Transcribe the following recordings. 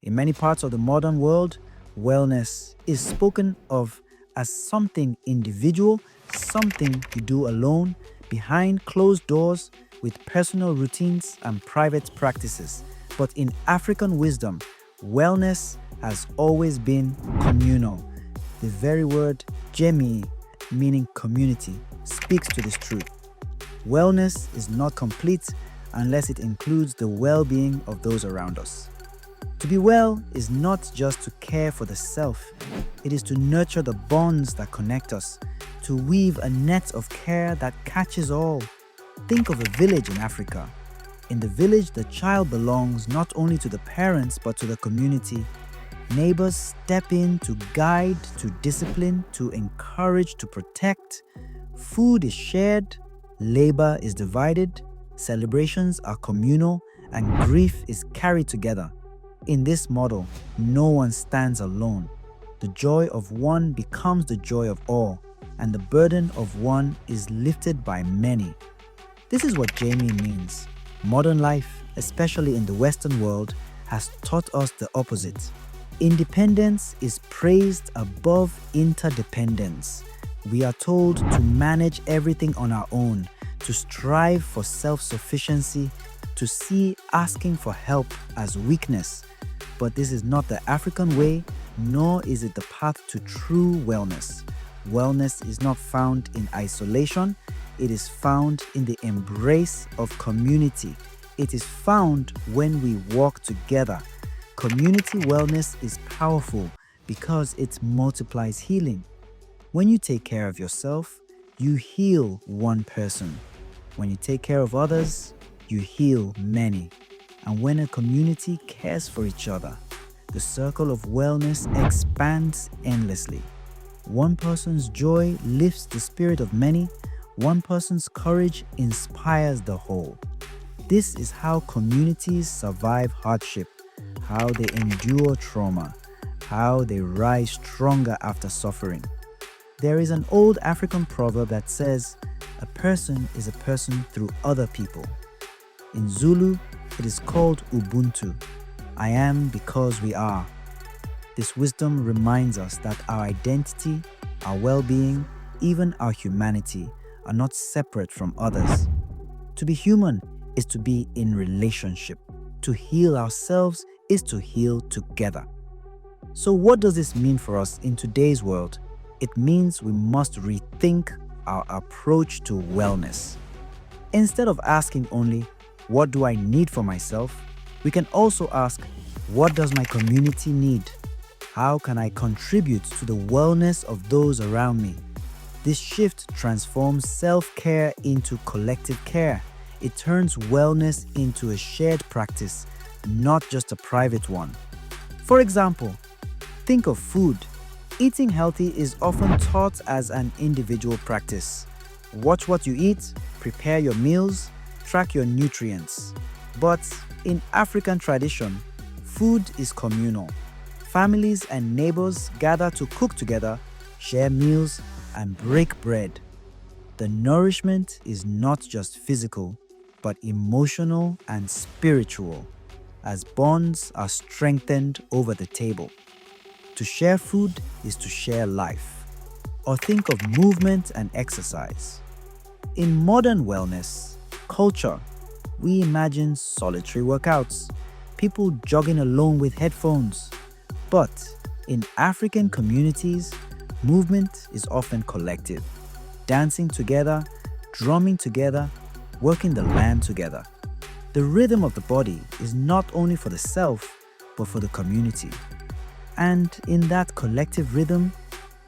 In many parts of the modern world, wellness is spoken of as something individual, something you do alone, behind closed doors, with personal routines and private practices. But in African wisdom, wellness has always been communal. The very word Jamii, meaning community, speaks to this truth. Wellness is not complete unless it includes the well-being of those around us. To be well is not just to care for the self, it is to nurture the bonds that connect us, to weave a net of care that catches all. Think of a village in Africa. In the village, the child belongs not only to the parents but to the community. Neighbors step in to guide, to discipline, to encourage, to protect. Food is shared, labor is divided, celebrations are communal, and grief is carried together. In this model, no one stands alone. The joy of one becomes the joy of all, and the burden of one is lifted by many. This is what Jamii means. Modern life, especially in the Western world, has taught us the opposite. Independence is praised above interdependence. We are told to manage everything on our own, to strive for self-sufficiency, to see asking for help as weakness. But this is not the African way, nor is it the path to true wellness. Wellness is not found in isolation, it is found in the embrace of community. It is found when we walk together. Community wellness is powerful because it multiplies healing. When you take care of yourself, you heal one person. When you take care of others, you heal many. And when a community cares for each other, the circle of wellness expands endlessly. One person's joy lifts the spirit of many. One person's courage inspires the whole. This is how communities survive hardship, how they endure trauma, how they rise stronger after suffering. There is an old African proverb that says, "A person is a person through other people." In Zulu, it is called Ubuntu. I am because we are. This wisdom reminds us that our identity, our well-being, even our humanity are not separate from others. To be human is to be in relationship. To heal ourselves is to heal together. So what does this mean for us in today's world? It means we must rethink our approach to wellness. Instead of asking only, what do I need for myself? We can also ask, what does my community need? How can I contribute to the wellness of those around me? This shift transforms self-care into collective care. It turns wellness into a shared practice, not just a private one. For example, think of food. Eating healthy is often taught as an individual practice. Watch what you eat, prepare your meals, track your nutrients. But in African tradition, food is communal. Families and neighbors gather to cook together, share meals, and break bread. The nourishment is not just physical, but emotional and spiritual, as bonds are strengthened over the table. To share food is to share life. Or think of movement and exercise. In modern wellness culture, we imagine solitary workouts, people jogging alone with headphones. But in African communities, movement is often collective, dancing together, drumming together, working the land together. The rhythm of the body is not only for the self, but for the community. And in that collective rhythm,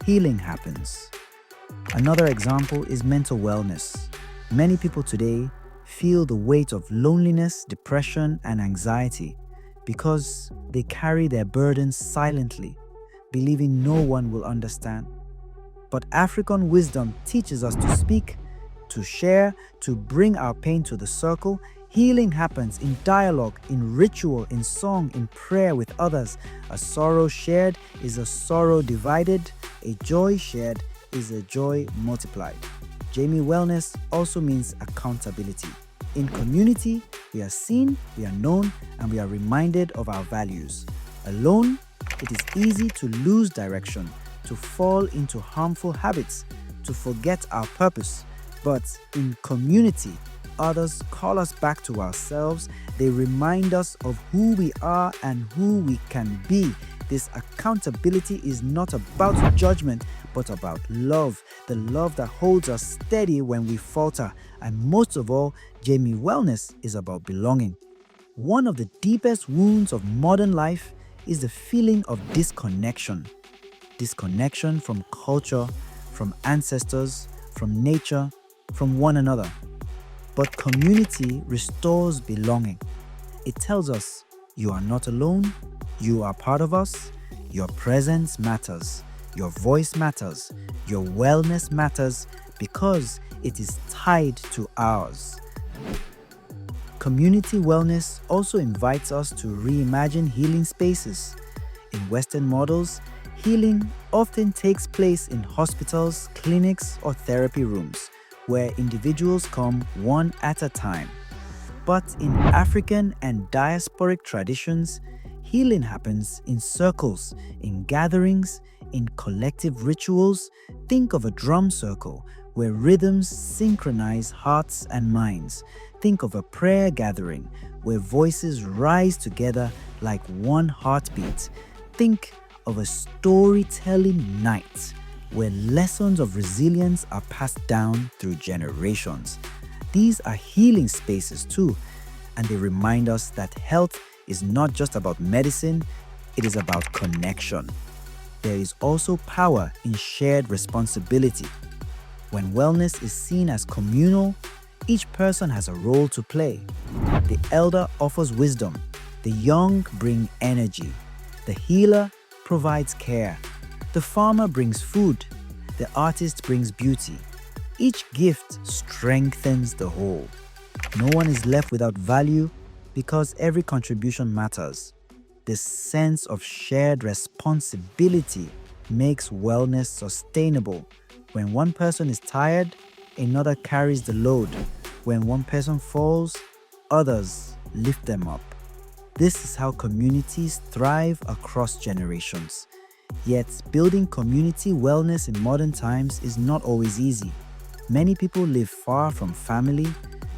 healing happens. Another example is mental wellness. Many people today feel the weight of loneliness, depression, and anxiety because they carry their burdens silently, believing no one will understand. But African wisdom teaches us to speak, to share, to bring our pain to the circle. Healing happens in dialogue, in ritual, in song, in prayer with others. A sorrow shared is a sorrow divided. A joy shared is a joy multiplied. Jamii Wellness also means accountability. In community, we are seen, we are known, and we are reminded of our values. Alone, it is easy to lose direction, to fall into harmful habits, to forget our purpose. But in community, others call us back to ourselves. They remind us of who we are and who we can be. This accountability is not about judgment, but about love. The love that holds us steady when we falter. And most of all, Jamii Wellness is about belonging. One of the deepest wounds of modern life is the feeling of disconnection. Disconnection from culture, from ancestors, from nature, from one another. But community restores belonging. It tells us you are not alone, you are part of us, your presence matters, your voice matters, your wellness matters because it is tied to ours. Community wellness also invites us to reimagine healing spaces. In Western models, healing often takes place in hospitals, clinics, or therapy rooms, where individuals come one at a time. But in African and diasporic traditions, healing happens in circles, in gatherings, in collective rituals. Think of a drum circle where rhythms synchronize hearts and minds. Think of a prayer gathering where voices rise together like one heartbeat. Think of a storytelling night where lessons of resilience are passed down through generations. These are healing spaces too, and they remind us that health is not just about medicine, it is about connection. There is also power in shared responsibility. When wellness is seen as communal, each person has a role to play. The elder offers wisdom, the young bring energy, the healer provides care, the farmer brings food, the artist brings beauty. Each gift strengthens the whole. No one is left without value because every contribution matters. This sense of shared responsibility makes wellness sustainable. When one person is tired, another carries the load. When one person falls, others lift them up. This is how communities thrive across generations. Yet, building community wellness in modern times is not always easy. Many people live far from family,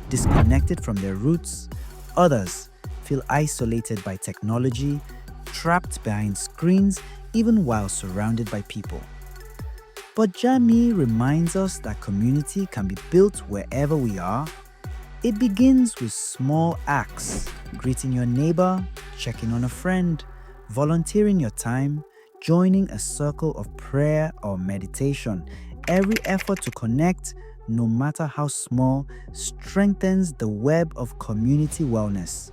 disconnected from their roots. Others feel isolated by technology, trapped behind screens, even while surrounded by people. But Jamii reminds us that community can be built wherever we are. It begins with small acts, greeting your neighbor, checking on a friend, volunteering your time, joining a circle of prayer or meditation. Every effort to connect, no matter how small, strengthens the web of community wellness.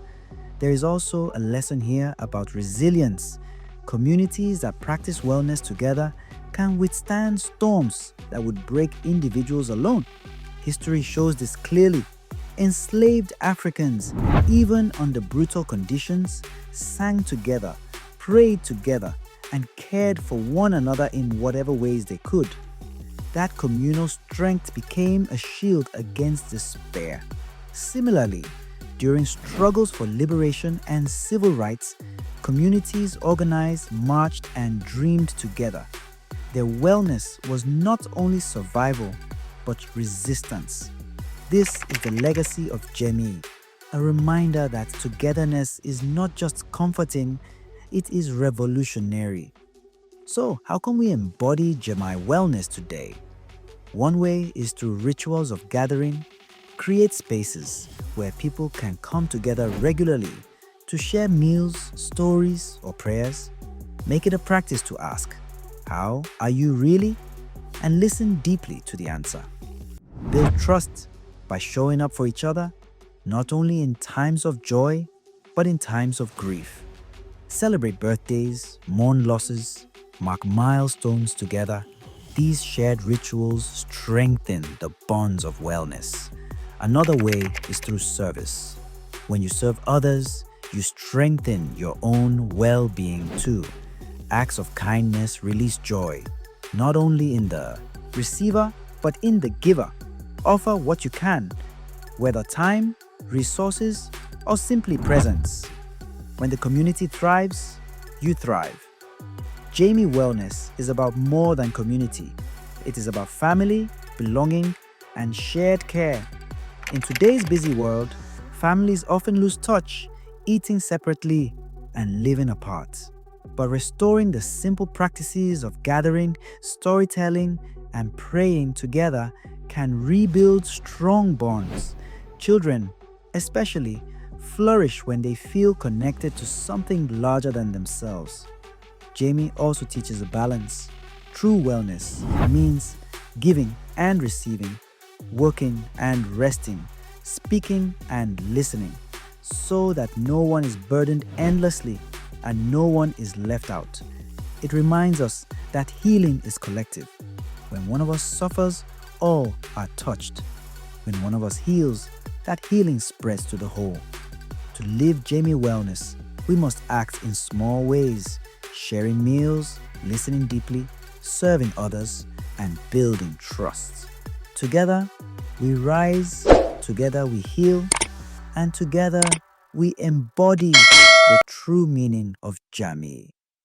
There is also a lesson here about resilience. Communities that practice wellness together can withstand storms that would break individuals alone. History shows this clearly. Enslaved Africans, even under brutal conditions, sang together, prayed together, and cared for one another in whatever ways they could. That communal strength became a shield against despair. Similarly, during struggles for liberation and civil rights, communities organized, marched, and dreamed together. Their wellness was not only survival, but resistance. This is the legacy of Jamii, a reminder that togetherness is not just comforting, it is revolutionary. So, how can we embody Jamii wellness today? One way is through rituals of gathering. Create spaces where people can come together regularly to share meals, stories, or prayers. Make it a practice to ask, "How are you really?" and listen deeply to the answer. Build trust by showing up for each other, not only in times of joy, but in times of grief. Celebrate birthdays, mourn losses, mark milestones together. These shared rituals strengthen the bonds of wellness. Another way is through service. When you serve others, you strengthen your own well-being too. Acts of kindness release joy, not only in the receiver, but in the giver. Offer what you can, whether time, resources, or simply presence. When the community thrives, you thrive. Jamie Wellness is about more than community. It is about family, belonging, and shared care. In today's busy world, families often lose touch, eating separately and living apart. But restoring the simple practices of gathering, storytelling, and praying together can rebuild strong bonds. Children, especially, flourish when they feel connected to something larger than themselves. Jamie also teaches a balance. True wellness means giving and receiving, working and resting, speaking and listening, so that no one is burdened endlessly and no one is left out. It reminds us that healing is collective. When one of us suffers, all are touched. When one of us heals, that healing spreads to the whole. To live Jamie Wellness, we must act in small ways, sharing meals, listening deeply, serving others, and building trust. Together, we rise, together we heal, and together we embody the true meaning of Jamii.